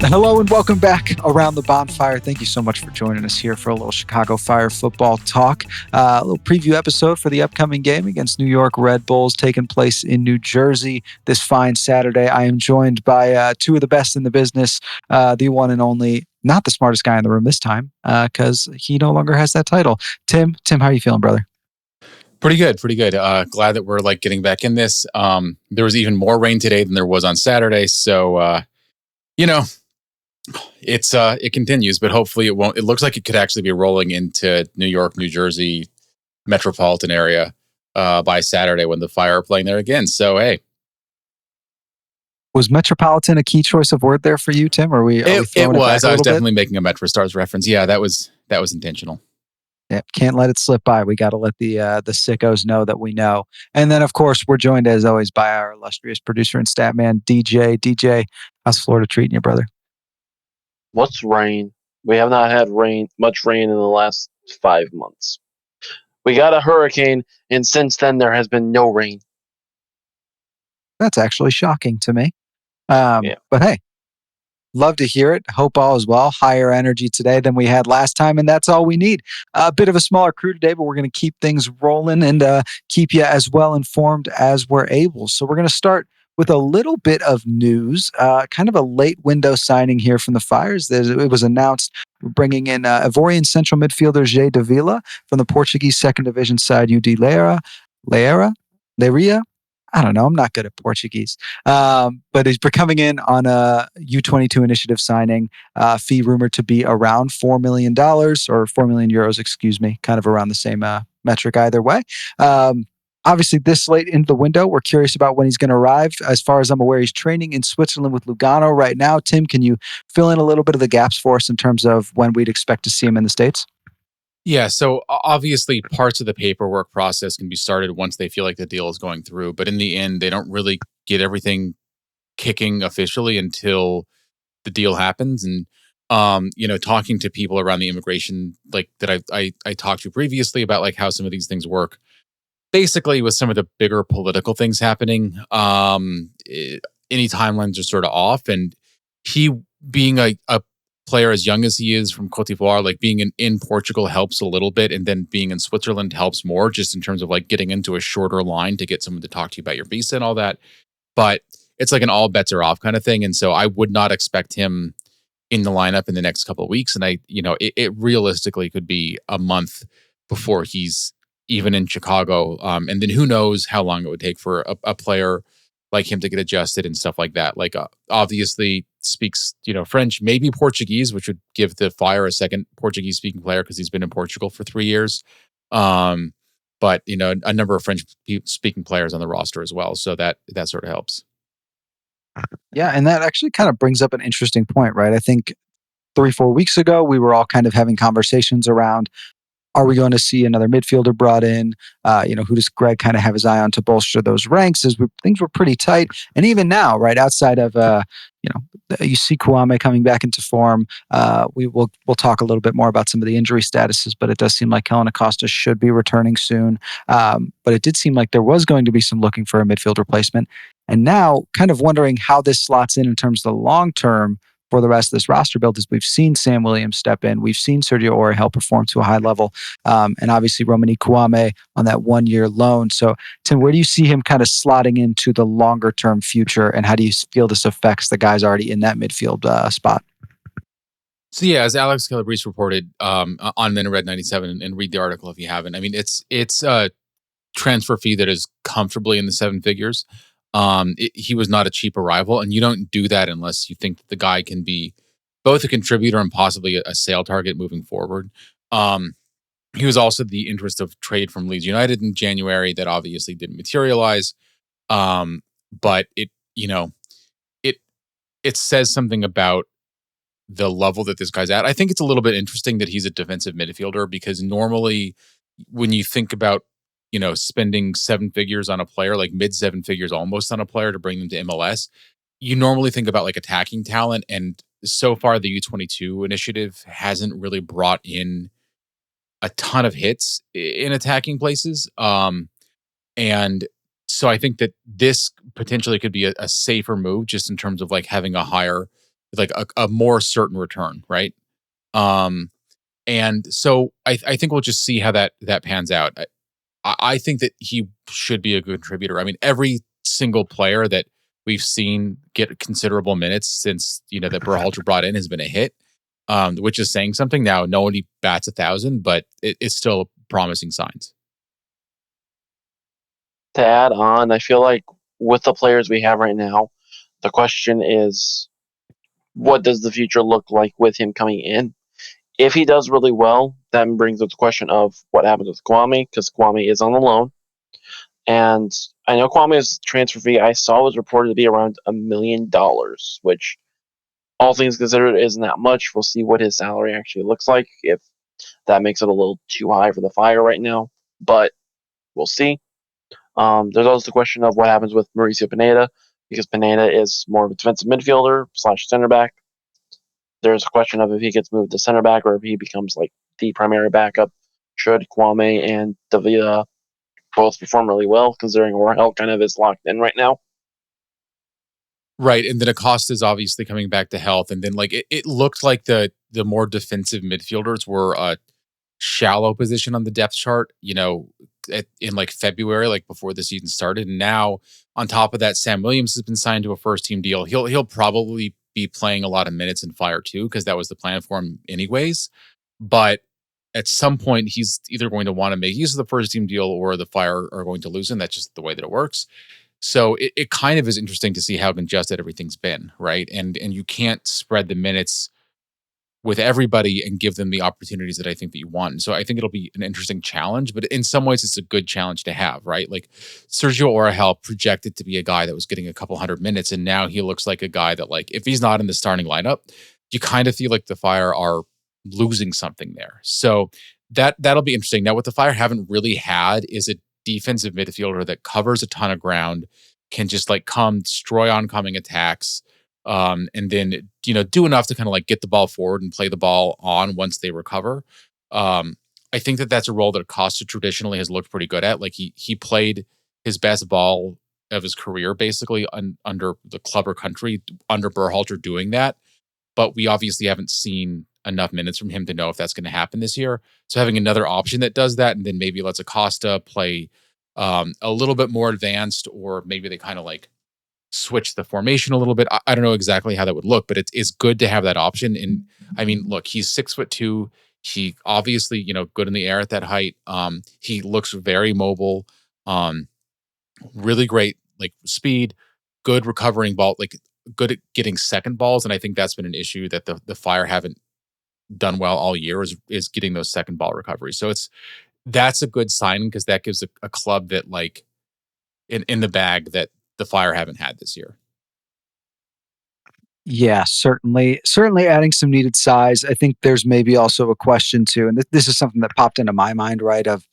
Hello and welcome back around the bonfire. Thank you so much for joining us here for a little Chicago Fire football talk. A little preview episode for the upcoming game against New York Red Bulls taking place in New Jersey this fine Saturday. I am joined by two of the best in the business, the one and only, not the smartest guy in the room this time, because he no longer has that title. Tim, how are you feeling, brother? Pretty good. Glad that we're getting back in this. There was even more rain today than there was on Saturday, so it continues, but hopefully it won't. It looks like it could actually be rolling into New York, New Jersey metropolitan area by Saturday when the Fire are playing there again. So hey, was metropolitan a key choice of word there for you, Tim? Are we it was. I was definitely bit? making a MetroStars reference. Yeah, that was intentional. Yeah, can't let it slip by. We got to let the sickos know that we know. And then, of course, we're joined as always by our illustrious producer and stat man, DJ. DJ, how's Florida treating you, brother? What's rain? We have not had much rain in the last 5 months. We got a hurricane, and since then there has been no rain. That's actually shocking to me. But hey, love to hear it. Hope all is well. Higher energy today than we had last time, and that's all we need. A bit of a smaller crew today, but we're going to keep things rolling and keep you as well informed as we're able. So we're going to start with a little bit of news, kind of a late window signing here from the Fires. It was announced we're bringing in Ivorian central midfielder Dje D'Avilla from the Portuguese second division side UD Leiria. I don't know. I'm not good at Portuguese. But he's coming in on a U22 initiative signing, fee rumored to be around $4 million or 4 million euros, excuse me, kind of around the same metric either way. Obviously, this late into the window, we're curious about when he's going to arrive. As far as I'm aware, he's training in Switzerland with Lugano right now. Tim, can you fill in a little bit of the gaps for us in terms of when we'd expect to see him in the States? Yeah, so obviously parts of the paperwork process can be started once they feel like the deal is going through. But in the end, they don't really get everything kicking officially until the deal happens. And, talking to people around the immigration, that I talked to previously about how some of these things work. Basically, with some of the bigger political things happening, any timelines are sort of off. And he being a player as young as he is from Cote d'Ivoire, being in Portugal helps a little bit. And then being in Switzerland helps more just in terms of getting into a shorter line to get someone to talk to you about your visa and all that. But it's an all bets are off kind of thing. And so I would not expect him in the lineup in the next couple of weeks. And it realistically could be a month before he's even in Chicago. And then who knows how long it would take for a player like him to get adjusted and stuff like that. Obviously speaks, French, maybe Portuguese, which would give the Fire a second Portuguese speaking player because he's been in Portugal for 3 years. But a number of French speaking players on the roster as well. So that sort of helps. Yeah. And that actually kind of brings up an interesting point, right? I think 3-4 weeks ago, we were all kind of having conversations around, are we going to see another midfielder brought in? Who does Greg kind of have his eye on to bolster those ranks? Things were pretty tight. And even now, right outside of, you see Kwame coming back into form. We'll talk a little bit more about some of the injury statuses, but it does seem like Kellen Acosta should be returning soon. But it did seem like there was going to be some looking for a midfield replacement. And now kind of wondering how this slots in terms of the long term for the rest of this roster build is we've seen Sam Williams step in. We've seen Sergio Oriol perform to a high level. And obviously Romani Kwame on that 1-year loan. So Tim, where do you see him kind of slotting into the longer term future? And how do you feel this affects the guys already in that midfield spot? So yeah, as Alex Calabrese reported on Minaret 97, and read the article if you haven't. I mean, it's a transfer fee that is comfortably in the 7 figures. He was not a cheap arrival, and you don't do that unless you think that the guy can be both a contributor and possibly a sale target moving forward. He was also the interest of trade from Leeds United in January that obviously didn't materialize. But it says something about the level that this guy's at. I think it's a little bit interesting that he's a defensive midfielder because normally when you think about spending 7 figures on a player, mid 7 figures almost on a player to bring them to MLS, you normally think about attacking talent. And so far, the U22 initiative hasn't really brought in a ton of hits in attacking places. And so I think that this potentially could be a safer move just in terms of having a higher like a more certain return, right? Um, and so I think we'll just see how that pans out. I think that he should be a good contributor. I mean, every single player that we've seen get considerable minutes since that Berhalter brought in has been a hit, which is saying something. Now, no one bats 1,000, but it's still promising signs. To add on, I feel like with the players we have right now, the question is, what does the future look like with him coming in? If he does really well, that brings up the question of what happens with Kwame, because Kwame is on the loan. And I know Kwame's transfer fee I saw was reported to be around $1 million, which, all things considered, isn't that much. We'll see what his salary actually looks like, if that makes it a little too high for the Fire right now. But we'll see. There's also the question of what happens with Mauricio Pineda, because Pineda is more of a defensive midfielder / center back. There's a question of if he gets moved to center back or if he becomes like the primary backup. Should Kwame and D'Avilla both perform really well, considering Orhel kind of is locked in right now? Right, and then Acosta is obviously coming back to health, and then like it looked like the more defensive midfielders were a shallow position on the depth chart, in like February, like before the season started. And now on top of that, Sam Williams has been signed to a first team deal. He'll probably be playing a lot of minutes in Fire too, because that was the plan for him anyways. But at some point, he's either going to want to make use of the first team deal or the Fire are going to lose him. That's just the way that it works. So it kind of is interesting to see how congested everything's been, right? And you can't spread the minutes with everybody and give them the opportunities that I think that you want. And so I think it'll be an interesting challenge, but in some ways it's a good challenge to have, right? Like Sergio Orahel projected to be a guy that was getting a couple hundred minutes, and now he looks like a guy that, like, if he's not in the starting lineup, you kind of feel like the Fire are losing something there. So that'll be interesting. Now, what the Fire haven't really had is a defensive midfielder that covers a ton of ground, can just like come destroy oncoming attacks, and then do enough to kind of like get the ball forward and play the ball on once they recover. I think that's a role that Acosta traditionally has looked pretty good at. Like he played his best ball of his career basically under the club or country under Berhalter doing that, but we obviously haven't seen enough minutes from him to know if that's going to happen this year. So having another option that does that, and then maybe lets Acosta play a little bit more advanced, or maybe they kind of like switch the formation a little bit. I don't know exactly how that would look, but it's good to have that option. And I mean, look, he's 6'2". He obviously, good in the air at that height. He looks very mobile, really great, like speed, good recovering ball, like good at getting second balls. And I think that's been an issue that the Fire haven't done well all year, is getting those second ball recoveries. So that's a good sign, because that gives a club that like in the bag that the Fire haven't had this year. Yeah, certainly adding some needed size. I think there's maybe also a question too, and this is something that popped into my mind, right? Of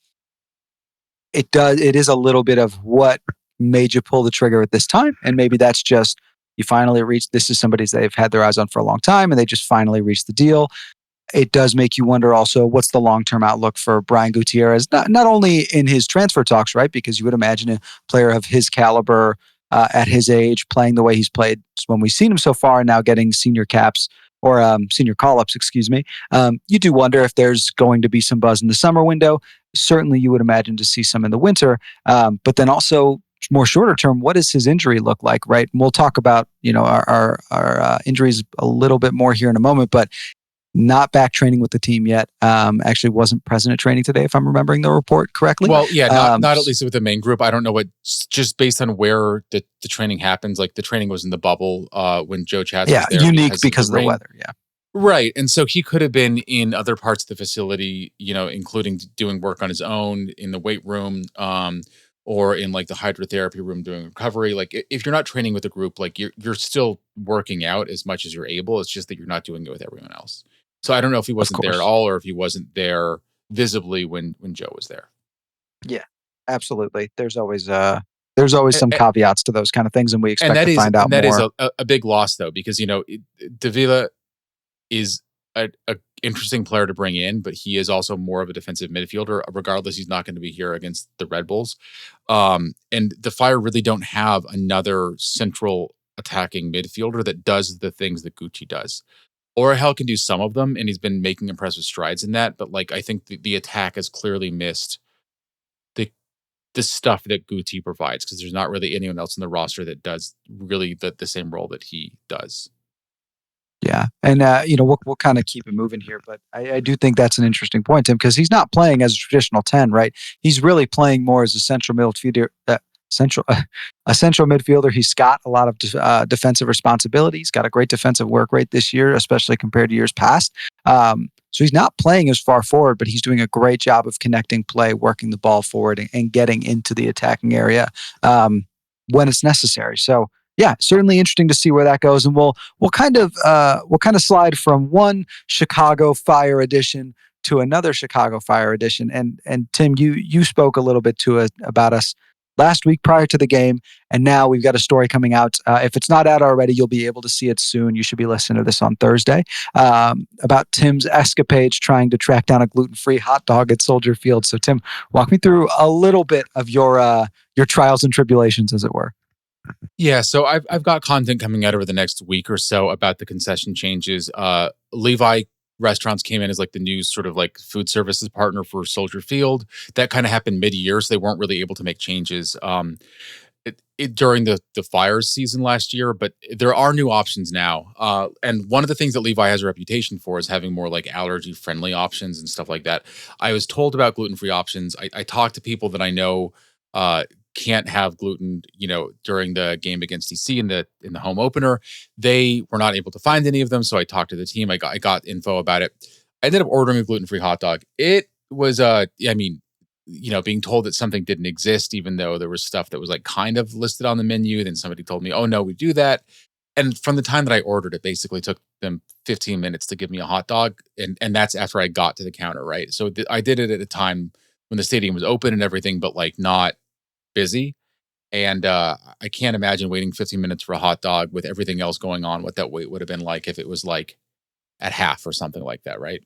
it is a little bit of what made you pull the trigger at this time, and maybe that's just you finally reached. This is somebody they've had their eyes on for a long time, and they just finally reached the deal. It does make you wonder also, what's the long-term outlook for Brian Gutierrez, not only in his transfer talks, right? Because you would imagine a player of his caliber at his age, playing the way he's played when we've seen him so far, and now getting senior caps or senior call-ups, excuse me. You do wonder if there's going to be some buzz in the summer window. Certainly you would imagine to see some in the winter. But then also more shorter term, what does his injury look like, right? And we'll talk about, our injuries a little bit more here in a moment, but not back training with the team yet. Actually wasn't present at training today, if I'm remembering the report correctly. Well, yeah, not at least with the main group. I don't know what, just based on where the training happens. Like the training was in the bubble when Joe Chaz was there. Unique because of the weather. Yeah. Right. And so he could have been in other parts of the facility, including doing work on his own in the weight room, or in like the hydrotherapy room doing recovery. Like if you're not training with a group, like you're still working out as much as you're able. It's just that you're not doing it with everyone else. So I don't know if he wasn't there at all, or if he wasn't there visibly when Joe was there. Yeah, absolutely. There's always some caveats to those kind of things, and we expect to find out more. And that is a big loss, though, because D'Avilla is a interesting player to bring in, but he is also more of a defensive midfielder. Regardless, he's not going to be here against the Red Bulls. And the Fire really don't have another central attacking midfielder that does the things that Gucci does. Or hell can do some of them, and he's been making impressive strides in that. But like I think the attack has clearly missed the the stuff that Guti provides because there's not really anyone else in the roster that does really the same role that he does. Yeah, and we'll kind of keep it moving here, but I do think that's an interesting point, Tim, because he's not playing as a traditional 10, right? He's really playing more as a central midfielder. Central, a central midfielder. He's got a lot of defensive responsibility. He's got a great defensive work rate this year, especially compared to years past. So he's not playing as far forward, but he's doing a great job of connecting play, working the ball forward, and getting into the attacking area when it's necessary. So yeah, certainly interesting to see where that goes, and we'll kind of slide from one Chicago Fire edition to another Chicago Fire edition. And Tim, you spoke a little bit to it about us last week prior to the game, and now we've got a story coming out. If it's not out already, you'll be able to see it soon. You should be listening to this on Thursday about Tim's escapades trying to track down a gluten-free hot dog at Soldier Field. So Tim, walk me through a little bit of your trials and tribulations, as it were. Yeah, so I've got content coming out over the next week or so about the concession changes. Levi Restaurants came in as like the new sort of like food services partner for Soldier Field. That kind of happened mid-year, so they weren't really able to make changes during the fires season last year. But there are new options now, and one of the things that Levi has a reputation for is having more like allergy-friendly options and stuff like that. I was told about gluten-free options. I talked to people that I know. Can't have gluten, during the game against DC in the home opener. They were not able to find any of them, so I talked to the team. I got info about it. I ended up ordering a gluten-free hot dog. It was being told that something didn't exist, even though there was stuff that was like kind of listed on the menu. Then somebody told me, "Oh no, we do that." And from the time that I ordered, it basically took them 15 minutes to give me a hot dog, and that's after I got to the counter, right? So I did it at a time when the stadium was open and everything, but like not busy. And I can't imagine waiting 15 minutes for a hot dog with everything else going on, what that wait would have been like if it was like at half or something like that, right?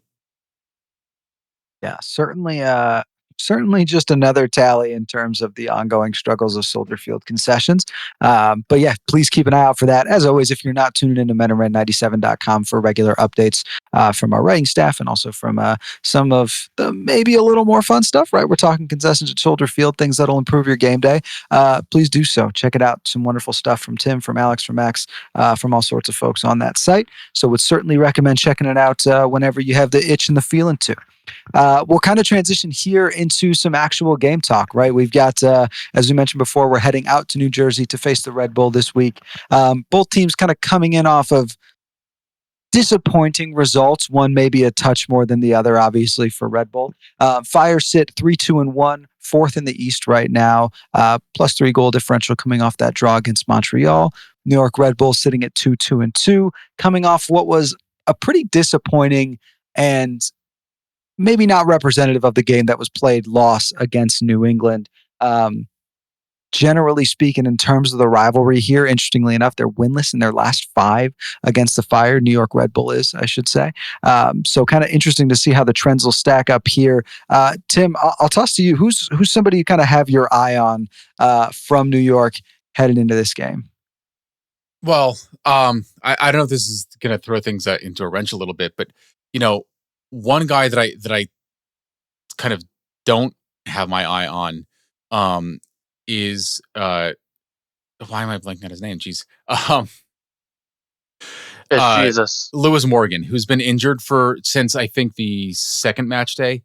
Yeah, certainly just another tally in terms of the ongoing struggles of Soldier Field concessions. But yeah, please keep an eye out for that. As always, if you're not tuning into menandred97.com for regular updates from our writing staff and also from some of the maybe a little more fun stuff, right? We're talking concessions at Soldier Field, things that'll improve your game day. Please do so. Check it out. Some wonderful stuff from Tim, from Alex, from Max, from all sorts of folks on that site. So would certainly recommend checking it out whenever you have the itch and the feeling to. We'll kind of transition here into some actual game talk, right? We've got, as we mentioned before, we're heading out to New Jersey to face the Red Bull this week. Both teams kind of coming in off of disappointing results. One maybe a touch more than the other, obviously, for Red Bull. Fire sit 3-2-1, fourth in the East right now, +3 goal differential coming off that draw against Montreal. New York Red Bull sitting at 2-2-2, coming off what was a pretty disappointing and maybe not representative of the game that was played loss against New England. Generally speaking, in terms of the rivalry here, interestingly enough, they're winless in their last 5 against the Fire. New York Red Bull is, I should say. So kind of interesting to see how the trends will stack up here. Tim, I'll toss to you. Who's somebody you kind of have your eye on from New York headed into this game? Well, I don't know if this is going to throw things into a wrench a little bit, but one guy that I kind of don't have my eye on is why am I blanking on his name? Jeez. It's Jesus. Lewis Morgan, who's been injured since I think the second match day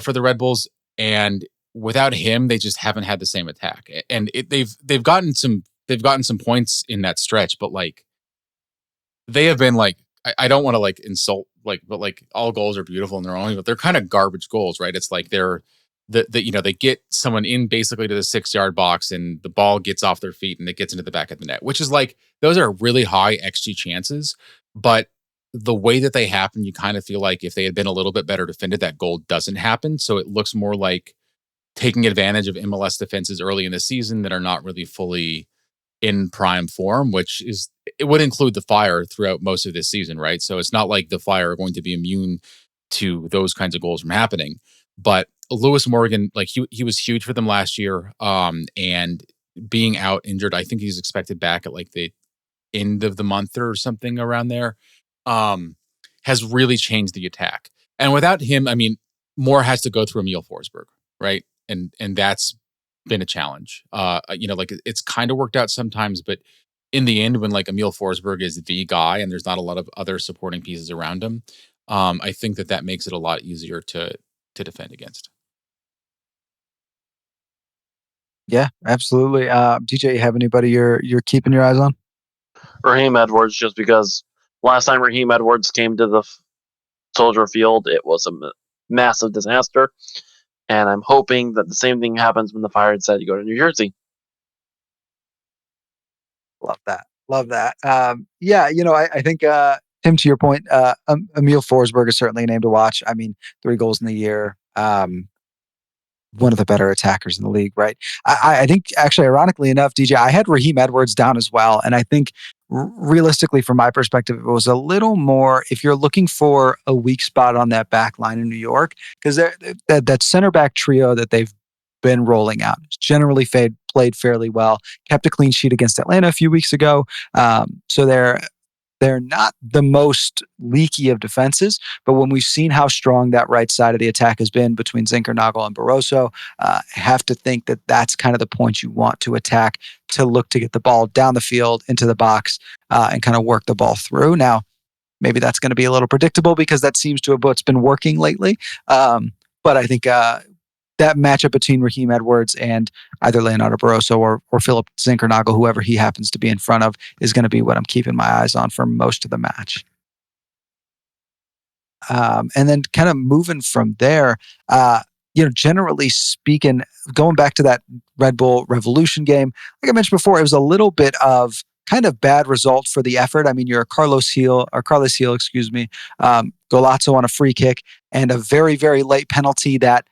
for the Red Bulls, and without him, they just haven't had the same attack. And they've gotten some points in that stretch, but like they have been like I don't want to like insult but like all goals are beautiful in their own way, but they're kind of garbage goals, right? It's like they're they get someone in basically to the 6-yard box and the ball gets off their feet and it gets into the back of the net, which is like those are really high XG chances, but the way that they happen, you kind of feel like if they had been a little bit better defended, that goal doesn't happen. So it looks more like taking advantage of MLS defenses early in the season that are not really fully in prime form, which is it would include the Fire throughout most of this season, right? So it's not like the Fire are going to be immune to those kinds of goals from happening. But Lewis Morgan, like he was huge for them last year, and being out injured, I think he's expected back at like the end of the month or something around there, has really changed the attack. And without him, I mean, more has to go through Emil Forsberg, right? And that's been a challenge. Like it's kind of worked out sometimes, but in the end, when like Emil Forsberg is the guy and there's not a lot of other supporting pieces around him, I think that makes it a lot easier to defend against. Yeah, absolutely. DJ, you have anybody you're keeping your eyes on? Raheem Edwards, just because last time Raheem Edwards came to the Soldier Field, it was a massive disaster. And I'm hoping that the same thing happens when the Fire decide to go to New Jersey. Love that. Love that. Yeah, I think Tim, to your point, Emil Forsberg is certainly a name to watch. I mean, 3 goals in the year. One of the better attackers in the league, right? I think actually, ironically enough, DJ, I had Raheem Edwards down as well, and I think realistically, from my perspective, it was a little more if you're looking for a weak spot on that back line in New York, because that center back trio that they've been rolling out has generally played fairly well. Kept a clean sheet against Atlanta a few weeks ago, so they're not the most leaky of defenses, but when we've seen how strong that right side of the attack has been between Zinkernagel and Barroso, have to think that that's kind of the point you want to attack to look to get the ball down the field into the box and kind of work the ball through. Now, maybe that's going to be a little predictable because that seems to have what's been working lately. But I think that matchup between Raheem Edwards and either Leonardo Barroso or Philip Zinkernagel, whoever he happens to be in front of, is going to be what I'm keeping my eyes on for most of the match. And then kind of moving from there, generally speaking, going back to that Red Bull Revolution game, like I mentioned before, it was a little bit of kind of bad result for the effort. I mean, you're a Carlos Heel, excuse me, Golazzo on a free kick and a very, very late penalty that,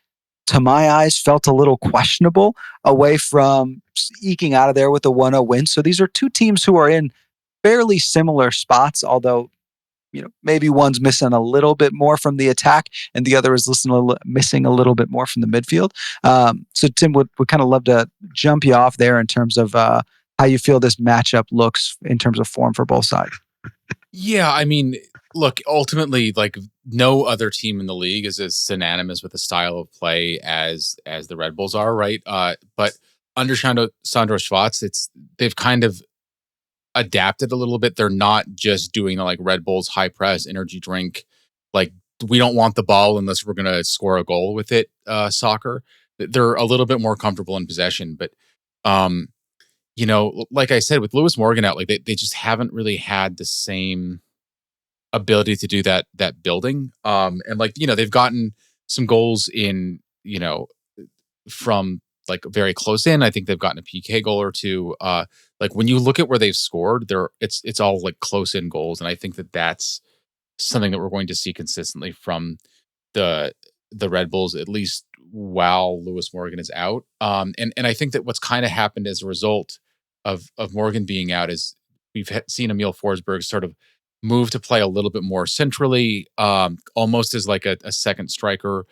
to my eyes, felt a little questionable away from eking out of there with a 1-0 win. So these are two teams who are in fairly similar spots, although maybe one's missing a little bit more from the attack and the other is missing a little bit more from the midfield. So Tim, would kind of love to jump you off there in terms of how you feel this matchup looks in terms of form for both sides. Yeah, I mean, look, ultimately, like no other team in the league is as synonymous with the style of play as the Red Bulls are, right? But under Sandro Schwartz, they've kind of adapted a little bit. They're not just doing the like Red Bulls high press energy drink, like we don't want the ball unless we're gonna score a goal with it. Soccer, they're a little bit more comfortable in possession, but like I said, with Lewis Morgan out, like they just haven't really had the same ability to do that building. And like, they've gotten some goals in, from like very close in. I think they've gotten a PK goal or two. Like when you look at where they've scored, it's all like close in goals. And I think that's something that we're going to see consistently from the Red Bulls, at least while Lewis Morgan is out. And I think that what's kind of happened as a result of Morgan being out is we've seen Emil Forsberg sort of move to play a little bit more centrally, almost as like a second striker,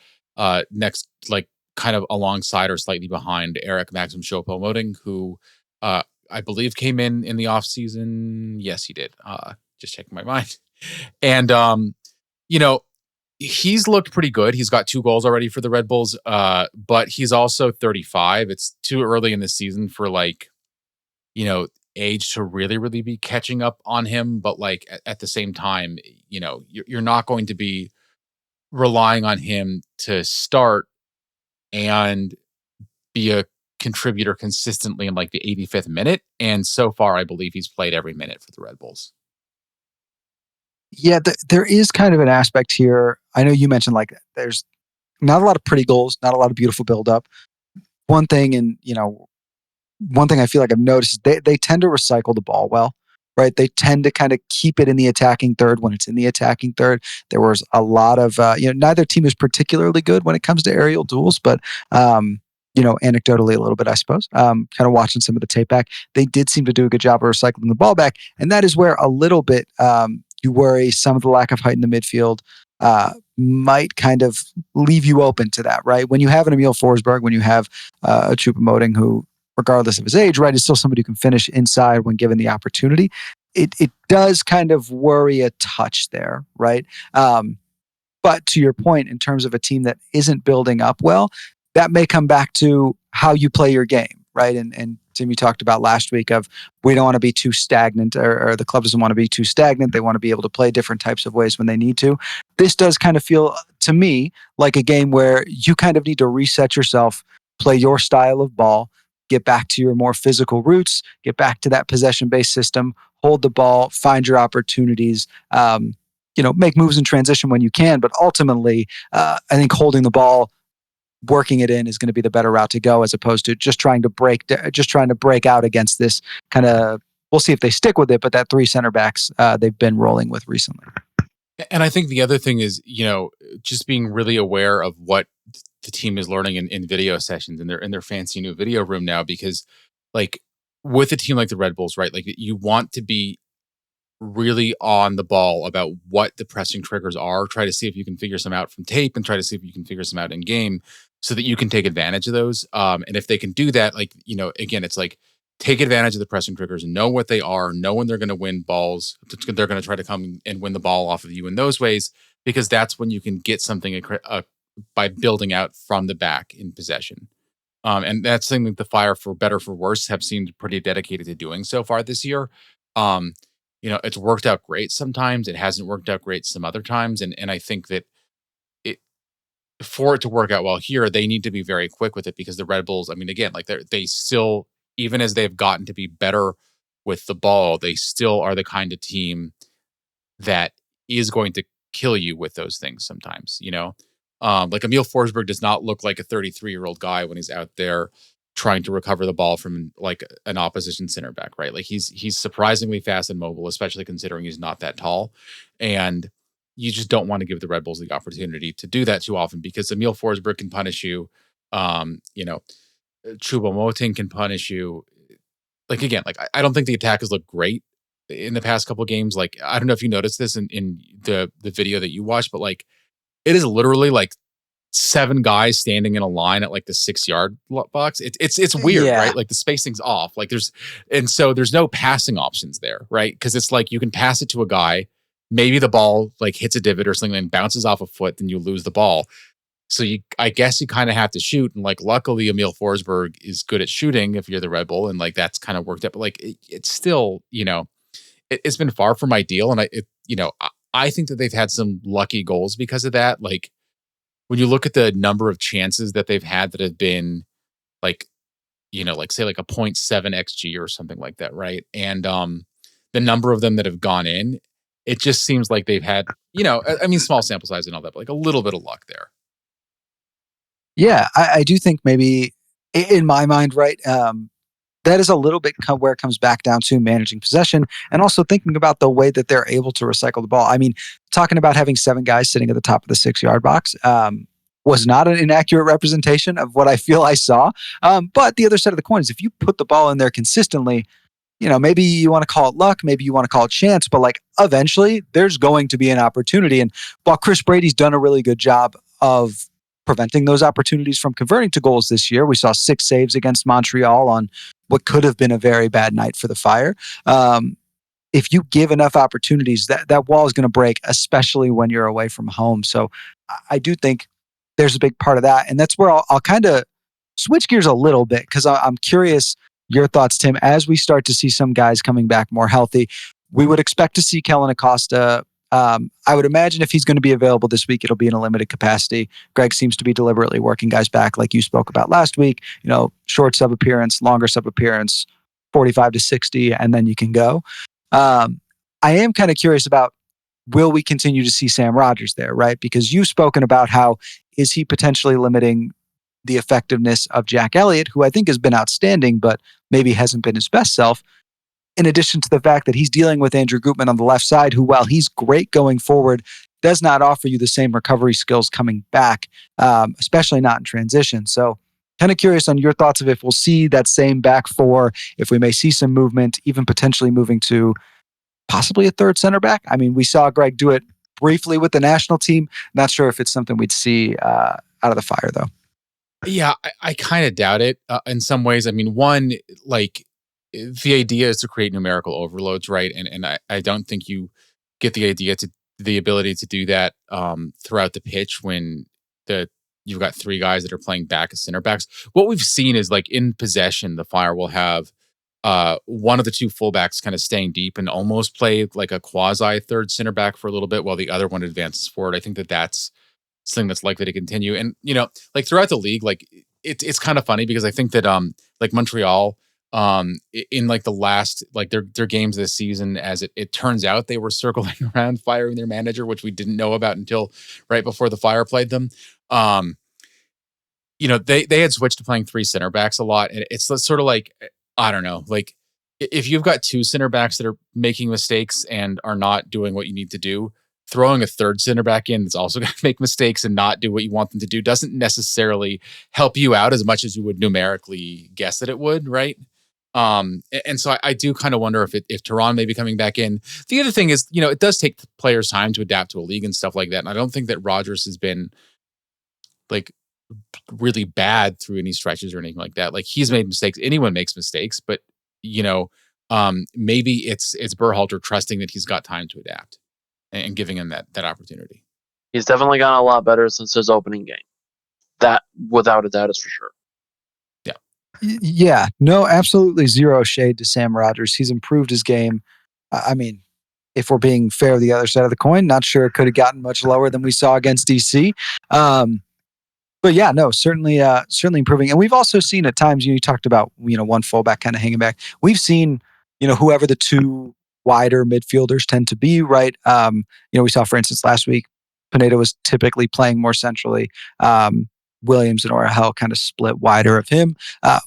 next, like kind of alongside or slightly behind Eric Maxim Choupo-Moting, who I believe came in the off season. Yes, he did. Just checking my mind. And he's looked pretty good. He's got 2 goals already for the Red Bulls, but he's also 35. It's too early in the season for like, age to really, really be catching up on him. But like at the same time, you're not going to be relying on him to start and be a contributor consistently in like the 85th minute. And so far, I believe he's played every minute for the Red Bulls. Yeah, there is kind of an aspect here. I know you mentioned like there's not a lot of pretty goals, not a lot of beautiful buildup. One thing, one thing I feel like I've noticed is they tend to recycle the ball well, right? They tend to kind of keep it in the attacking third when it's in the attacking third. There was a lot of, neither team is particularly good when it comes to aerial duels, but, anecdotally a little bit, I suppose, kind of watching some of the tape back, they did seem to do a good job of recycling the ball back. And that is where a little bit you worry some of the lack of height in the midfield might kind of leave you open to that, right? When you have an Emil Forsberg, when you have a Choupo-Moting who, regardless of his age, right, is still somebody who can finish inside when given the opportunity. it does kind of worry a touch there, right? But to your point, in terms of a team that isn't building up well, that may come back to how you play your game, right? And Tim, you talked about last week of we don't want to be too stagnant, or the club doesn't want to be too stagnant. They want to be able to play different types of ways when they need to. This does kind of feel to me like a game where you kind of need to reset yourself, play your style of ball, get back to your more physical roots, get back to that possession-based system, hold the ball, find your opportunities. Make moves in transition when you can, but ultimately, I think holding the ball, working it in is going to be the better route to go, as opposed to just trying to break out against this kind of. We'll see if they stick with it, but that three center backs they've been rolling with recently. And I think the other thing is, just being really aware of what the team is learning in video sessions in their fancy new video room now, because like with a team like the Red Bulls, right? Like you want to be really on the ball about what the pressing triggers are. Try to see if you can figure some out from tape, and try to see if you can figure some out in game, so that you can take advantage of those. And if they can do that, like, again, it's like take advantage of the pressing triggers, know what they are, know when they're going to win balls. They're going to try to come and win the ball off of you in those ways, because that's when you can get something by building out from the back in possession. And that's something that the Fire, for better for worse, have seemed pretty dedicated to doing so far this year. Um, it's worked out great sometimes. It hasn't worked out great some other times. And I think that for it to work out well here, they need to be very quick with it, because the Red Bulls, I mean, again, like they still, even as they've gotten to be better with the ball, they still are the kind of team that is going to kill you with those things sometimes, like Emil Forsberg does not look like a 33-year-old guy when he's out there trying to recover the ball from like an opposition center back, right? Like he's surprisingly fast and mobile, especially considering he's not that tall. And you just don't want to give the Red Bulls the opportunity to do that too often, because Emil Forsberg can punish you. Choupo-Moting can punish you. Like, again, like I don't think the attack has looked great in the past couple of games. Like, I don't know if you noticed this in the video that you watched, but like it is literally like 7 guys standing in a line at like the 6-yard box. It's weird, Yeah. right? Like the spacing's off. Like there's no passing options there, right? Because it's like you can pass it to a guy, maybe the ball like hits a divot or something and bounces off a foot, then you lose the ball. So I guess you kind of have to shoot. And like, luckily Emil Forsberg is good at shooting if you're the Red Bull, and like that's kind of worked out. But like it's still, it's been far from ideal. And I think that they've had some lucky goals because of that. Like when you look at the number of chances that they've had that have been like, like say like a 0.7 XG or something like that, right? And the number of them that have gone in, it just seems like they've had, I mean, small sample size and all that, but like a little bit of luck there. Yeah, I do think maybe in my mind, right, that is a little bit where it comes back down to managing possession, and also thinking about the way that they're able to recycle the ball. I mean, talking about having 7 guys sitting at the top of the 6-yard box was not an inaccurate representation of what I feel I saw. But the other side of the coin is if you put the ball in there consistently, maybe you want to call it luck, maybe you want to call it chance, but like eventually there's going to be an opportunity. And while Chris Brady's done a really good job of preventing those opportunities from converting to goals this year, we saw 6 saves against Montreal on what could have been a very bad night for the Fire. If you give enough opportunities, that wall is going to break, especially when you're away from home. So I do think there's a big part of that. And that's where I'll kind of switch gears a little bit, because I'm curious your thoughts, Tim, as we start to see some guys coming back more healthy. We would expect to see Kellen Acosta. I would imagine if he's going to be available this week, it'll be in a limited capacity. Greg seems to be deliberately working guys back, like you spoke about last week. Short sub appearance, longer sub appearance, 45 to 60, and then you can go. I am kind of curious about, will we continue to see Sam Rogers there, right? Because you've spoken about how is he potentially limiting the effectiveness of Jack Elliott, who I think has been outstanding, but maybe hasn't been his best self. In addition to the fact that he's dealing with Andrew Gutman on the left side, who, while he's great going forward, does not offer you the same recovery skills coming back, especially not in transition. So kind of curious on your thoughts of if we'll see that same back four, if we may see some movement, even potentially moving to possibly a third center back. I mean, we saw Greg do it briefly with the national team. Not sure if it's something we'd see out of the Fire, though. Yeah, I kind of doubt it in some ways. I mean, one, like, the idea is to create numerical overloads, right? And I don't think you get the ability to do that throughout the pitch when the you've got three guys that are playing back as center backs. What we've seen is like in possession, the Fire will have one of the two fullbacks kind of staying deep and almost play like a quasi third center back for a little bit while the other one advances forward. I think that that's something that's likely to continue. And like throughout the league, like it's kind of funny because I think that like Montreal in like the last like their games this season, as it turns out, they were circling around firing their manager, which we didn't know about until right before the Fire played them. Um, they had switched to playing three center backs a lot, and it's sort of like I don't know, like if you've got two center backs that are making mistakes and are not doing what you need to do, throwing a third center back in that's also going to make mistakes and not do what you want them to do doesn't necessarily help you out as much as you would numerically guess that it would, right? And so I do kind of wonder if Tehran may be coming back in. The other thing is, it does take players time to adapt to a league and stuff like that. And I don't think that Rogers has been like really bad through any stretches or anything like that. Like he's made mistakes. Anyone makes mistakes, but maybe it's Berhalter trusting that he's got time to adapt and giving him that opportunity. He's definitely gotten a lot better since his opening game. That, without a doubt, is for sure. Yeah, no, absolutely zero shade to Sam Rogers. He's improved his game. I mean, if we're being fair, the other side of the coin, not sure it could have gotten much lower than we saw against DC. But yeah, no, certainly improving. And we've also seen at times, you talked about, one fullback kind of hanging back. We've seen, whoever the two wider midfielders tend to be, right? We saw, for instance, last week, Pineda was typically playing more centrally. Williams and Orahel kind of split wider of him.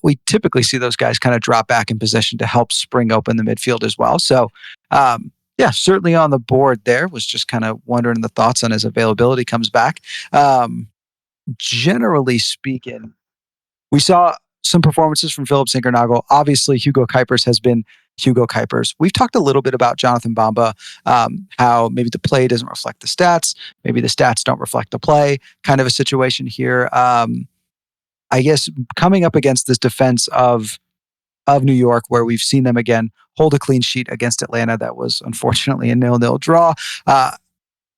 We typically see those guys kind of drop back in position to help spring open the midfield as well. So, yeah, certainly on the board there. Was just kind of wondering the thoughts on his availability comes back. Generally speaking, we saw some performances from Philip Zinkernagel. Obviously, Hugo Kuipers has been Hugo Kuipers. We've talked a little bit about Jonathan Bamba, how maybe the play doesn't reflect the stats, maybe the stats don't reflect the play, kind of a situation here. I guess coming up against this defense of New York, where we've seen them again hold a clean sheet against Atlanta, that was unfortunately a 0-0 draw.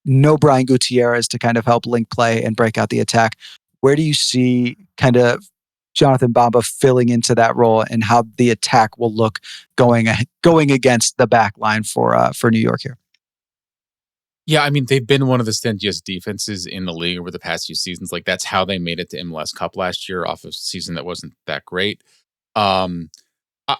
No Brian Gutierrez to kind of help link play and break out the attack. Where do you see kind of Jonathan Bamba filling into that role and how the attack will look going against the back line for New York here? Yeah, I mean, they've been one of the stingiest defenses in the league over the past few seasons. Like that's how they made it to MLS Cup last year off of a season that wasn't that great.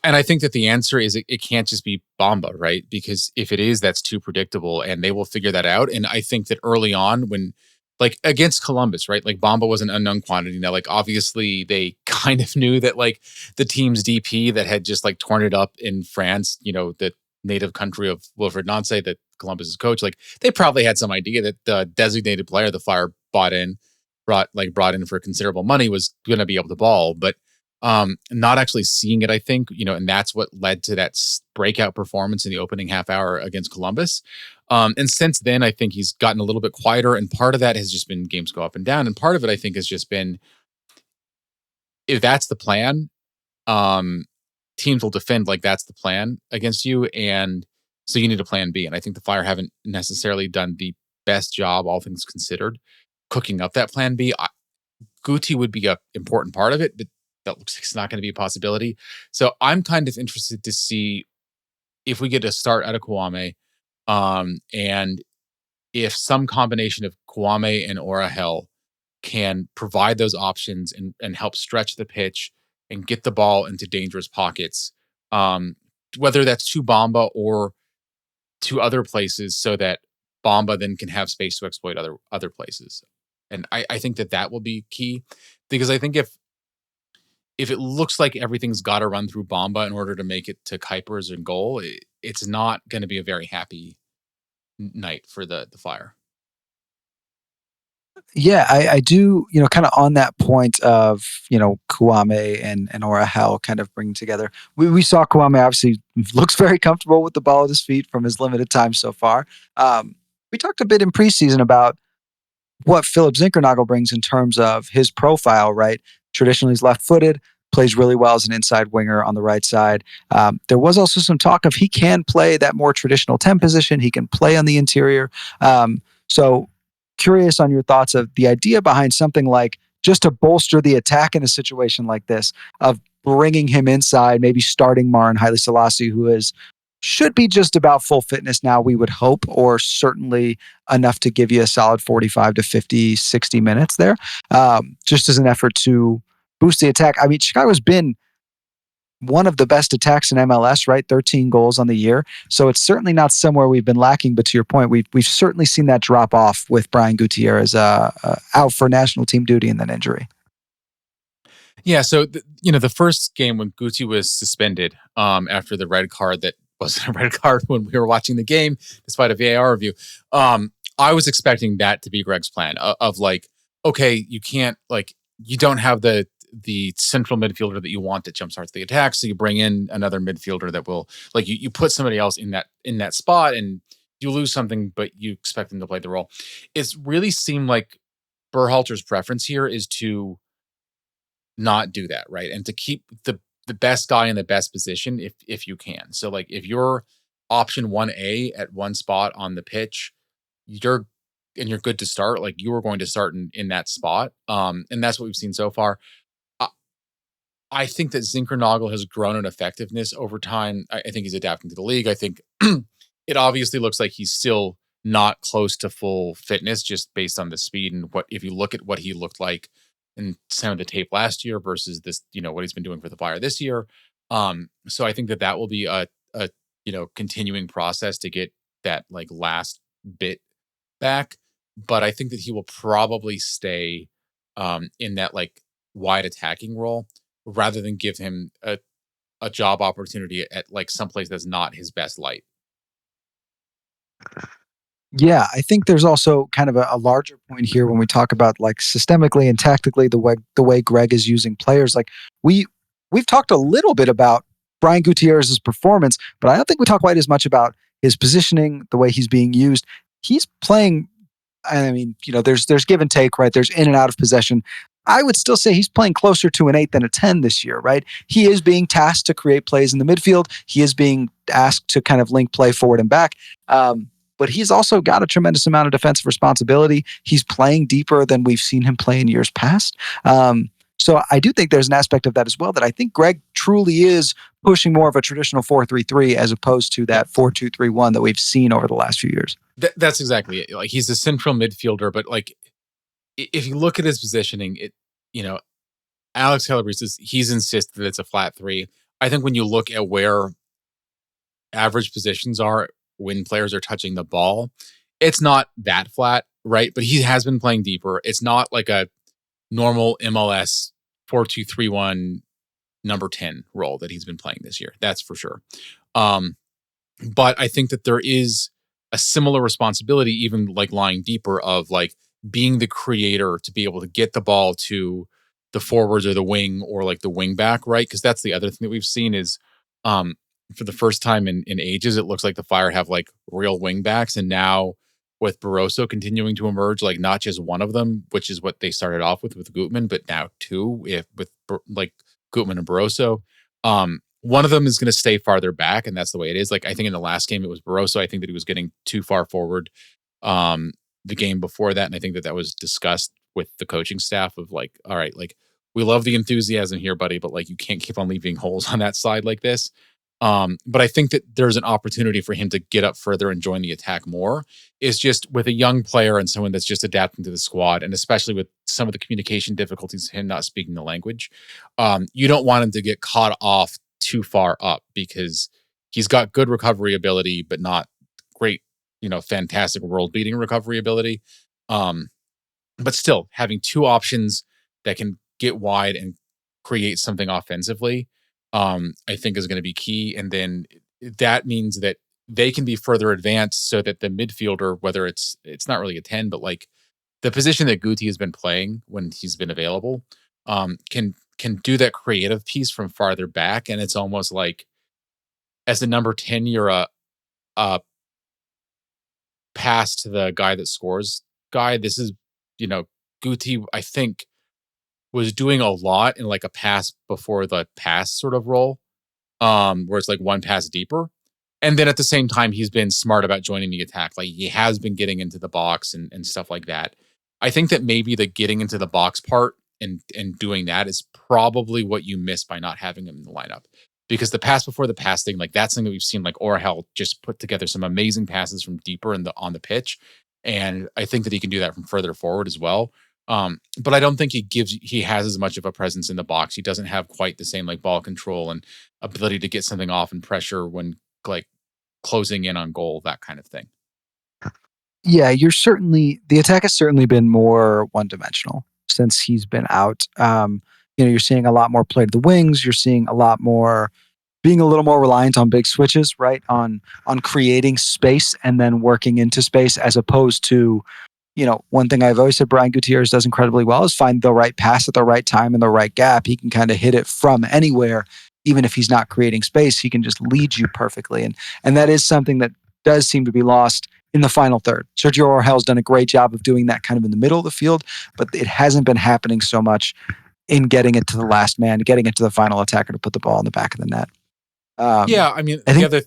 And I think that the answer is it can't just be Bamba, right? Because if it is, that's too predictable and they will figure that out. And I think that early on when like against Columbus, right? Like Bamba was an unknown quantity. Now, like obviously they kind of knew that like the team's DP that had just like torn it up in France, the native country of Wilfred Nancy, that Columbus's coach, like they probably had some idea that the designated player the Fire brought in for considerable money was going to be able to ball, but not actually seeing it, I think, and that's what led to that breakout performance in the opening half hour against Columbus. And since then, I think he's gotten a little bit quieter, and part of that has just been games go up and down, and part of it, I think, has just been if that's the plan, teams will defend like that's the plan against you, and so you need a plan B. And I think the Fire haven't necessarily done the best job, all things considered, cooking up that plan B. Guti would be an important part of it, but that looks like it's not going to be a possibility. So I'm kind of interested to see if we get a start out of Kouame, and if some combination of Kouame and Orahel can provide those options and help stretch the pitch and get the ball into dangerous pockets, whether that's to Bamba or to other places, so that Bamba then can have space to exploit other places. And I think that will be key, because I think if it looks like everything's got to run through Bamba in order to make it to Kuipers and goal, it's not going to be a very happy night for the Fire. Yeah, I do, kind of on that point of, Kouame and Orahel kind of bringing together. We saw Kouame obviously looks very comfortable with the ball at his feet from his limited time so far. We talked a bit in preseason about what Philip Zinkernagel brings in terms of his profile, right? Traditionally, he's left-footed, plays really well as an inside winger on the right side. There was also some talk of he can play that more traditional 10 position. He can play on the interior. So curious on your thoughts of the idea behind something like just to bolster the attack in a situation like this of bringing him inside, maybe starting Marin Haile Selassie, who is should be just about full fitness now, we would hope, or certainly enough to give you a solid 45 to 50, 60 minutes there, just as an effort to boost the attack. I mean, Chicago's been one of the best attacks in MLS, right? 13 goals on the year. So it's certainly not somewhere we've been lacking. But to your point, we've certainly seen that drop off with Brian Gutierrez out for national team duty and then injury. Yeah, so the first game when Guti was suspended after the red card that wasn't a red card when we were watching the game, despite a VAR review. I was expecting that to be Greg's plan of like, okay, you don't have the central midfielder that you want that jumpstarts the attack, so you bring in another midfielder that will like you put somebody else in that spot and you lose something, but you expect them to play the role. It's really seemed like Berhalter's preference here is to not do that, right? And to keep the best guy in the best position if you can. So like if you're option 1A at one spot on the pitch, you're good to start, like you are going to start in that spot. And that's what we've seen so far. I, I think that Zinkernagel has grown in effectiveness over time. I think he's adapting to the league. I think it obviously looks like he's still not close to full fitness just based on the speed and what if you look at what he looked like in some of the tape last year versus this, what he's been doing for the Fire this year. So I think that will be a continuing process to get that like last bit back. But I think that he will probably stay in that like wide attacking role rather than give him a job opportunity at like someplace that's not his best light. Yeah, I think there's also kind of a larger point here when we talk about like systemically and tactically the way Greg is using players. Like we we've talked a little bit about Brian Gutierrez's performance, but I don't think we talk quite as much about his positioning, the way he's being used. He's playing. I mean, there's give and take, right? There's in and out of possession. I would still say he's playing closer to an 8 than a 10 this year, right? He is being tasked to create plays in the midfield. He is being asked to kind of link play forward and back. But he's also got a tremendous amount of defensive responsibility. He's playing deeper than we've seen him play in years past. So I do think there's an aspect of that as well that I think Greg truly is pushing more of a traditional 4-3-3 as opposed to that 4-2-3-1 that we've seen over the last few years. That's exactly it. Like he's a central midfielder, but like if you look at his positioning, Alex Calabrese he's insisted that it's a flat three. I think when you look at where average positions are when players are touching the ball, it's not that flat, right? But he has been playing deeper. It's not like a normal MLS 4-2-3-1 number 10 role that he's been playing this year. That's for sure. But I think that there is a similar responsibility, even like lying deeper, of like being the creator to be able to get the ball to the forwards or the wing or like the wing back, right? Because that's the other thing that we've seen is for the first time in ages, it looks like the Fire have like real wing backs. And now with Barroso continuing to emerge, like not just one of them, which is what they started off with Gutman, but now two, with like Gutman and Barroso. One of them is going to stay farther back, and that's the way it is. Like I think in the last game it was Barroso. I think that he was getting too far forward. The game before that, and I think that was discussed with the coaching staff of like, all right, like we love the enthusiasm here, buddy, but like you can't keep on leaving holes on that side like this. But I think that there's an opportunity for him to get up further and join the attack more. Is just with a young player and someone that's just adapting to the squad, and especially with some of the communication difficulties, him not speaking the language, you don't want him to get caught off too far up because he's got good recovery ability, but not great, fantastic world beating recovery ability. But still having two options that can get wide and create something offensively, I think is going to be key. And then that means that they can be further advanced so that the midfielder, whether it's not really a 10, but like the position that Guti has been playing when he's been available, can do that creative piece from farther back. And it's almost like as a number 10, you're a pass to the guy that scores guy. This is, Guti, I think, was doing a lot in like a pass before the pass sort of role, where it's like one pass deeper. And then at the same time, he's been smart about joining the attack. Like he has been getting into the box and stuff like that. I think that maybe the getting into the box part and doing that is probably what you miss by not having him in the lineup. Because the pass before the pass thing, like that's something that we've seen like Orahel just put together some amazing passes from deeper in the on the pitch. And I think that he can do that from further forward as well. But I don't think he has as much of a presence in the box. He doesn't have quite the same like ball control and ability to get something off and pressure when like closing in on goal, that kind of thing. Yeah, the attack has certainly been more one dimensional since he's been out. You're seeing a lot more play to the wings. You're seeing a lot more being a little more reliant on big switches, right? On creating space and then working into space as opposed to, one thing I've always said Brian Gutierrez does incredibly well is find the right pass at the right time in the right gap. He can kind of hit it from anywhere, even if he's not creating space. He can just lead you perfectly, and that is something that does seem to be lost in the final third. Sergio Orgel's done a great job of doing that kind of in the middle of the field, but it hasn't been happening so much in getting it to the last man, getting it to the final attacker to put the ball in the back of the net. Yeah, I mean, the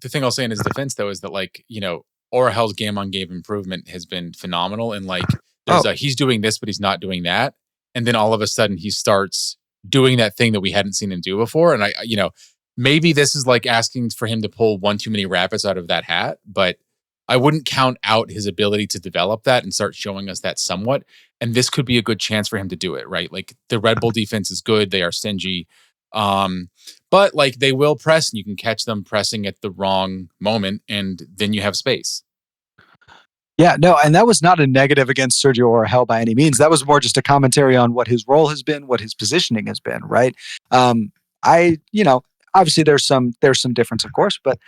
thing I'll say in his defense though is that like Orahel's game on game improvement has been phenomenal, and like he's doing this but he's not doing that, and then all of a sudden he starts doing that thing that we hadn't seen him do before, and I maybe this is like asking for him to pull one too many rabbits out of that hat, but I wouldn't count out his ability to develop that and start showing us that somewhat. And this could be a good chance for him to do it, right? Like the Red Bull defense is good. They are stingy. But like they will press and you can catch them pressing at the wrong moment and then you have space. Yeah, no, and that was not a negative against Sergio Orahel by any means. That was more just a commentary on what his role has been, what his positioning has been, right? Obviously there's some difference, of course, but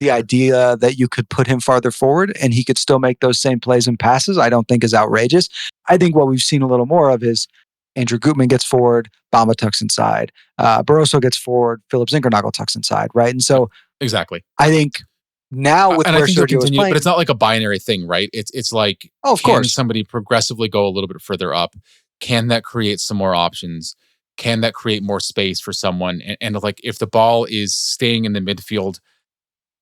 the idea that you could put him farther forward and he could still make those same plays and passes, I don't think is outrageous. I think what we've seen a little more of is Andrew Gutman gets forward, Bamba tucks inside, Barroso gets forward, Philip Zinkernagel tucks inside, right? And so exactly, I think now with where Sergio is playing, but it's not like a binary thing, right? It's like, of course, somebody progressively go a little bit further up? Can that create some more options? Can that create more space for someone? And like if the ball is staying in the midfield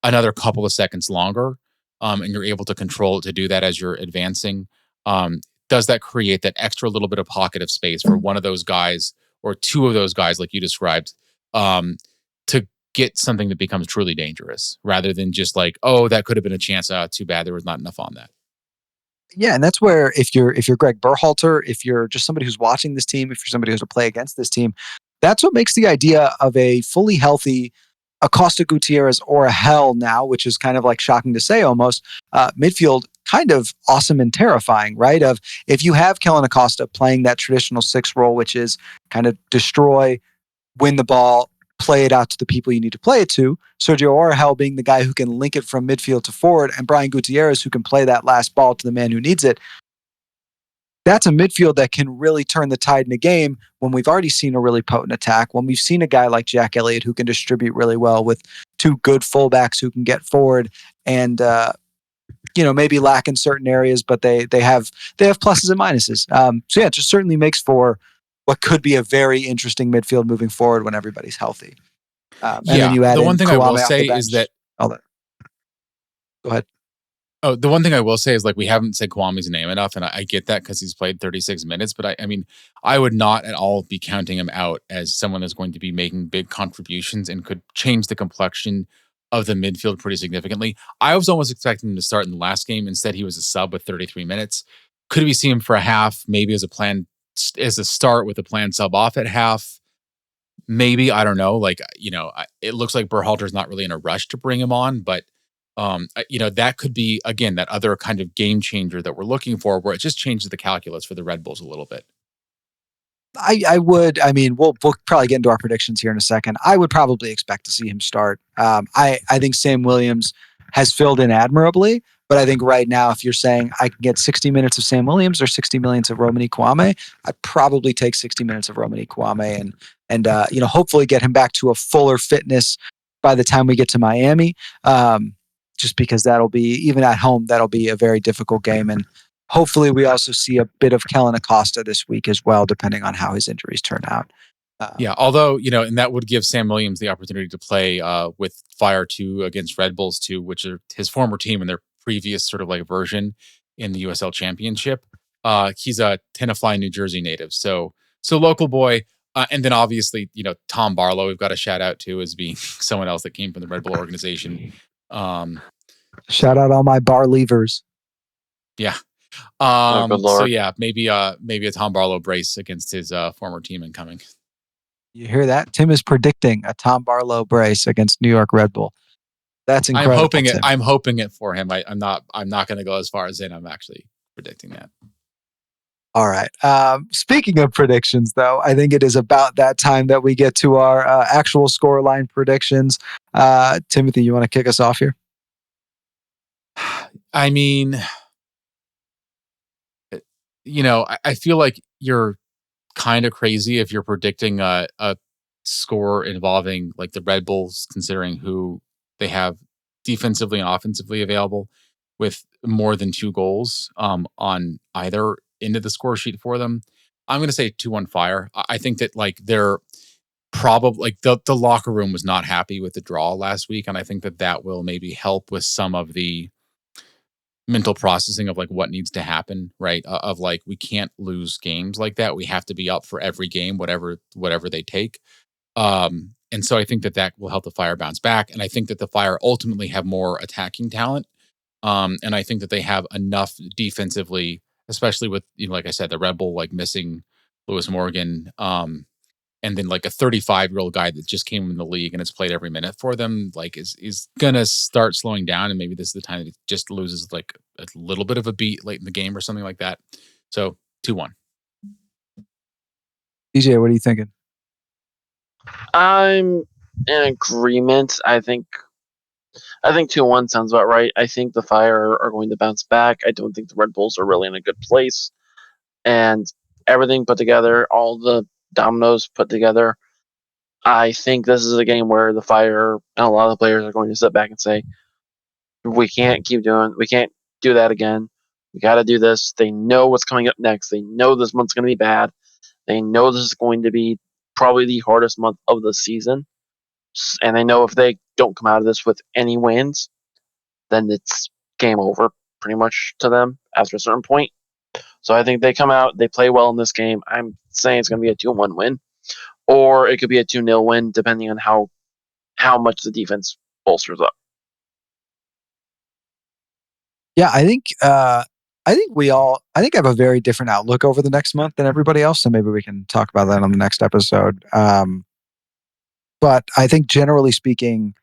another couple of seconds longer, and you're able to control it to do that as you're advancing, does that create that extra little bit of pocket of space for one of those guys or two of those guys, like you described, to get something that becomes truly dangerous rather than just like, oh, that could have been a chance. Too bad there was not enough on that. Yeah, and that's where if you're Greg Berhalter, if you're just somebody who's watching this team, if you're somebody who's to play against this team, that's what makes the idea of a fully healthy Acosta, Gutierrez, or a Hell now, which is kind of like shocking to say almost, midfield kind of awesome and terrifying, right? Of if you have Kellen Acosta playing that traditional 6 role, which is kind of destroy, win the ball, play it out to the people you need to play it to, Sergio Orahel being the guy who can link it from midfield to forward, and Brian Gutierrez who can play that last ball to the man who needs it. That's a midfield that can really turn the tide in a game when we've already seen a really potent attack, when we've seen a guy like Jack Elliott who can distribute really well with 2 good fullbacks who can get forward and maybe lack in certain areas, but they have pluses and minuses. So yeah, it just certainly makes for what could be a very interesting midfield moving forward when everybody's healthy. And then you add the one thing Kouame I will say is that. Go ahead. Oh, the one thing I will say is like we haven't said Kwame's name enough, and I get that because he's played 36 minutes. But I mean, I would not at all be counting him out as someone that's going to be making big contributions and could change the complexion of the midfield pretty significantly. I was almost expecting him to start in the last game. Instead, he was a sub with 33 minutes. Could we see him for a half? Maybe as a start with a planned sub off at half. Maybe, I don't know. Like it looks like Berhalter's not really in a rush to bring him on, but. That could be, again, that other kind of game changer that we're looking for where it just changes the calculus for the Red Bulls a little bit. We'll probably get into our predictions here in a second. I would probably expect to see him start. I think Sam Williams has filled in admirably, but I think right now, if you're saying I can get 60 minutes of Sam Williams or 60 minutes of Romani Kouame, I'd probably take 60 minutes of Romani Kouame and hopefully get him back to a fuller fitness by the time we get to Miami. Just because that'll be, even at home, that'll be a very difficult game. And hopefully we also see a bit of Kellen Acosta this week as well, depending on how his injuries turn out. Yeah, although, and that would give Sam Williams the opportunity to play with Fire 2 against Red Bulls 2, which are his former team in their previous sort of like version in the USL Championship. He's a Tenafly, New Jersey native. So local boy. And then obviously, Tom Barlow, we've got a shout out to as being someone else that came from the Red Bull organization. Shout out all my bar leavers. Yeah. Good So Lord. yeah, maybe a Tom Barlow brace against his former team incoming. You hear that? Tim is predicting a Tom Barlow brace against New York Red Bull. That's incredible. I'm hoping it for him. I'm not going to go as far as saying I'm actually predicting that. All right. Speaking of predictions, though, I think it is about that time that we get to our actual scoreline predictions. Timothy, you want to kick us off here? I mean, I feel like you're kind of crazy if you're predicting a score involving like the Red Bulls, considering who they have defensively and offensively available with more than 2 goals on either end of the score sheet for them. I'm going to say 2-1 Fire. I think that like they're probably like the locker room was not happy with the draw last week. And I think that will maybe help with some of the mental processing of like what needs to happen, right? Of like, we can't lose games like that. We have to be up for every game, whatever they take. And so I think that will help the Fire bounce back. And I think that the Fire ultimately have more attacking talent. And I think that they have enough defensively, especially with, like I said, the Red Bull like missing Lewis Morgan, and then like a 35-year-old guy that just came in the league and has played every minute for them, like is gonna start slowing down, and maybe this is the time that it just loses like a little bit of a beat late in the game or something like that. So 2-1. DJ, what are you thinking? I'm in agreement. I think 2-1 sounds about right. I think the Fire are going to bounce back. I don't think the Red Bulls are really in a good place. And everything put together, all the dominoes put together, I think this is a game where the Fire and a lot of the players are going to sit back and say, we can't do that again. We got to do this. They know what's coming up next. They know this month's going to be bad. They know this is going to be probably the hardest month of the season. And they know if they don't come out of this with any wins, then it's game over pretty much to them after a certain point. So I think they come out, they play well in this game. I'm saying it's going to be a 2-1 win, or it could be a 2-0 win, depending on how much the defense bolsters up. Yeah, I think I have a very different outlook over the next month than everybody else. So maybe we can talk about that on the next episode. But I think generally speaking,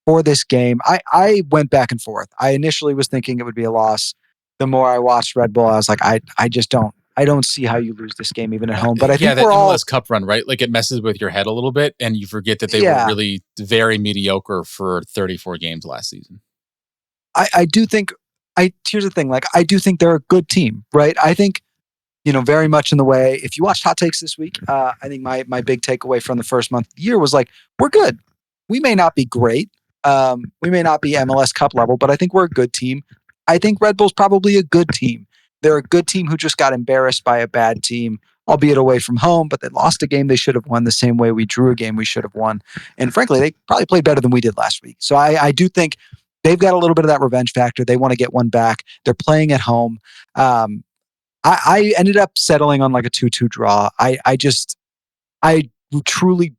for this game, I went back and forth. I initially was thinking it would be a loss. The more I watched Red Bull, I was like, I just don't see how you lose this game even at home. But I think that we're all MLS Cup run, right? Like it messes with your head a little bit, and you forget that they were really very mediocre for 34 games last season. I do think here's the thing, like I do think they're a good team, right? I think, very much in the way, if you watched Hot Takes this week, I think my big takeaway from the first month of the year was like, we're good. We may not be great. We may not be MLS Cup level, but I think we're a good team. I think Red Bull's probably a good team. They're a good team who just got embarrassed by a bad team, albeit away from home, but they lost a game they should have won the same way we drew a game we should have won. And frankly, they probably played better than we did last week. So I do think they've got a little bit of that revenge factor. They want to get one back. They're playing at home. I ended up settling on like a 2-2 draw. I truly,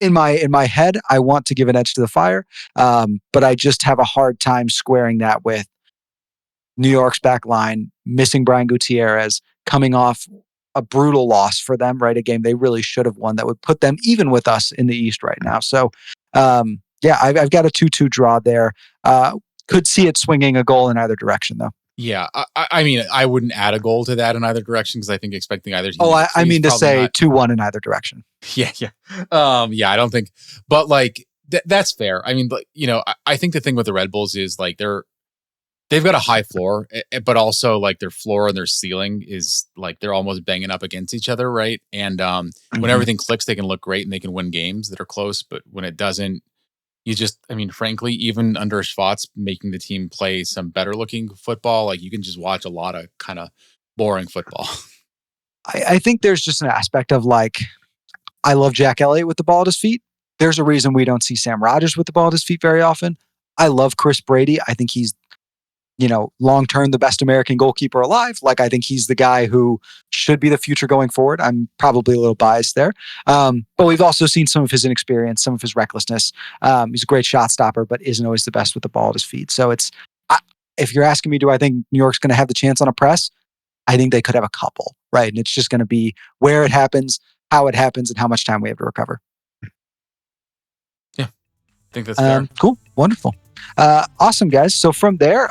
in my head, I want to give an edge to the Fire, but I just have a hard time squaring that with New York's back line, missing Brian Gutierrez, coming off a brutal loss for them, right? A game they really should have won that would put them even with us in the East right now. So, yeah, I've got a 2-2 draw there. Could see it swinging a goal in either direction, though. Yeah, I mean, I wouldn't add a goal to that in either direction because I think expecting either team. Oh, I mean to say 2-1 in either direction. Yeah. Yeah, I don't think, but like that's fair. I mean, I think the thing with the Red Bulls is like they've got a high floor, but also like their floor and their ceiling is like they're almost banging up against each other, right? And when everything clicks, they can look great and they can win games that are close. But when it doesn't, frankly, even under Schwartz making the team play some better looking football, like you can just watch a lot of kind of boring football. I think there's just an aspect of like, I love Jack Elliott with the ball at his feet. There's a reason we don't see Sam Rodgers with the ball at his feet very often. I love Chris Brady. I think he's, long term, the best American goalkeeper alive. Like, I think he's the guy who should be the future going forward. I'm probably a little biased there. But we've also seen some of his inexperience, some of his recklessness. He's a great shot stopper, but isn't always the best with the ball at his feet. So if you're asking me, do I think New York's going to have the chance on a press? I think they could have a couple, right? And it's just going to be where it happens, how it happens, and how much time we have to recover. Yeah, I think that's fair. Cool. Wonderful. Awesome, guys. So from there,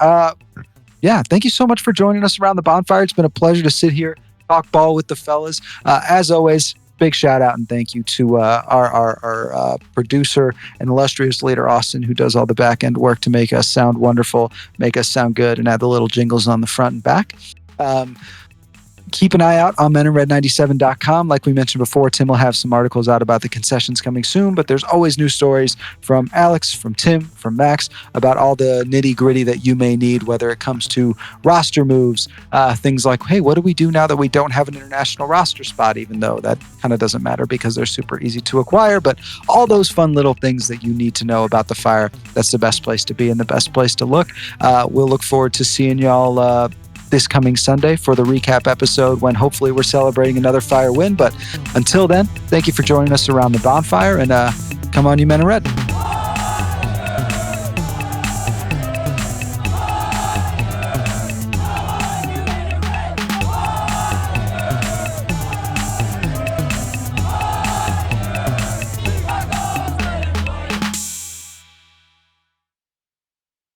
thank you so much for joining us around the bonfire. It's been a pleasure to sit here, talk ball with the fellas. As always, big shout out and thank you to our producer and illustrious leader, Austin, who does all the back end work to make us sound wonderful, make us sound good, and add the little jingles on the front and back. Keep an eye out on meninred97.com. Like we mentioned before, Tim will have some articles out about the concessions coming soon, but there's always new stories from Alex, from Tim, from Max about all the nitty gritty that you may need, whether it comes to roster moves, things like, hey, what do we do now that we don't have an international roster spot, even though that kind of doesn't matter because they're super easy to acquire, but all those fun little things that you need to know about the Fire. That's the best place to be and the best place to look. We'll look forward to seeing y'all this coming Sunday for the recap episode when hopefully we're celebrating another Fire win. But until then, thank you for joining us around the bonfire, and come on, you men in red.